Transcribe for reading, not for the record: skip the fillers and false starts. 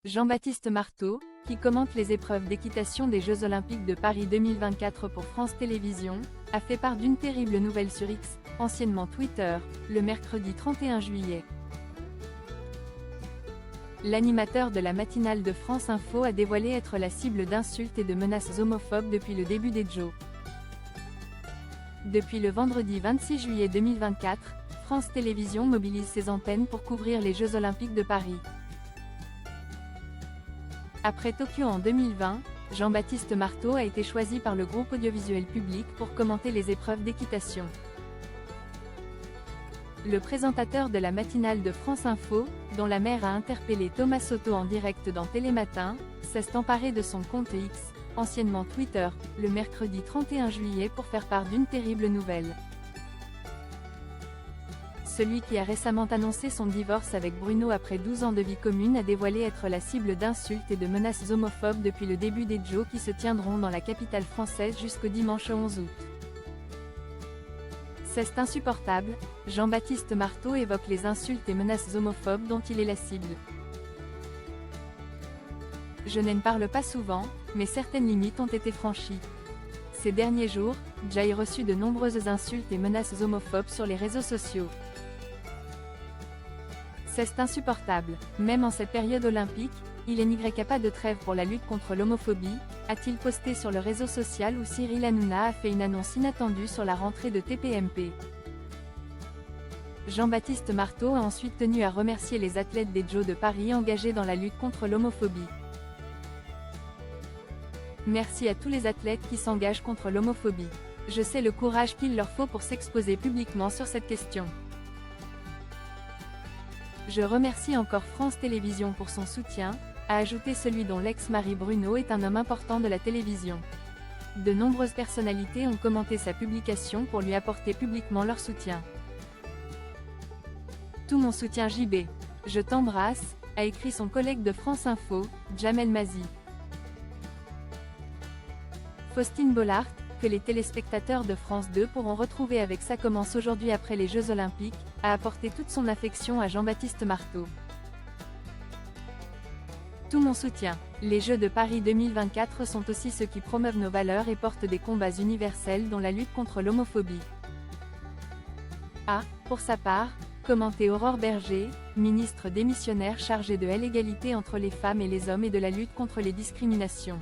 Jean-Baptiste Marteau, qui commente les épreuves d'équitation des Jeux Olympiques de Paris 2024 pour France Télévisions, a fait part d'une terrible nouvelle sur X, anciennement Twitter, le mercredi 31 juillet. L'animateur de la matinale de France Info a dévoilé être la cible d'insultes et de menaces homophobes depuis le début des Jeux. Depuis le vendredi 26 juillet 2024, France Télévisions mobilise ses antennes pour couvrir les Jeux Olympiques de Paris. Après Tokyo en 2020, Jean-Baptiste Marteau a été choisi par le groupe audiovisuel public pour commenter les épreuves d'équitation. Le présentateur de la matinale de France Info, dont la mère a interpellé Thomas Soto en direct dans Télématin, s'est emparé de son compte X, anciennement Twitter, le mercredi 31 juillet pour faire part d'une terrible nouvelle. Celui qui a récemment annoncé son divorce avec Bruno après 12 ans de vie commune a dévoilé être la cible d'insultes et de menaces homophobes depuis le début des Jeux qui se tiendront dans la capitale française jusqu'au dimanche 11 août. C'est insupportable, Jean-Baptiste Marteau évoque les insultes et menaces homophobes dont il est la cible. Je n'en parle pas souvent, mais certaines limites ont été franchies. Ces derniers jours, j'ai reçu de nombreuses insultes et menaces homophobes sur les réseaux sociaux. C'est insupportable, même en cette période olympique, il n'y a pas de trêve pour la lutte contre l'homophobie, a-t-il posté sur le réseau social où Cyril Hanouna a fait une annonce inattendue sur la rentrée de TPMP. Jean-Baptiste Marteau a ensuite tenu à remercier les athlètes des Jeux de Paris engagés dans la lutte contre l'homophobie. Merci à tous les athlètes qui s'engagent contre l'homophobie. Je sais le courage qu'il leur faut pour s'exposer publiquement sur cette question. Je remercie encore France Télévisions pour son soutien, a ajouté celui dont l'ex-mari Bruno est un homme important de la télévision. De nombreuses personnalités ont commenté sa publication pour lui apporter publiquement leur soutien. Tout mon soutien JB. Je t'embrasse, a écrit son collègue de France Info, Jamel Mazy. Faustine Bollaert, que les téléspectateurs de France 2 pourront retrouver avec Ça commence aujourd'hui après les Jeux Olympiques, a apporté toute son affection à Jean-Baptiste Marteau. Tout mon soutien. Les Jeux de Paris 2024 sont aussi ceux qui promeuvent nos valeurs et portent des combats universels dont la lutte contre l'homophobie. Pour sa part, commenté Aurore Bergé, ministre démissionnaire chargée de l'égalité entre les femmes et les hommes et de la lutte contre les discriminations.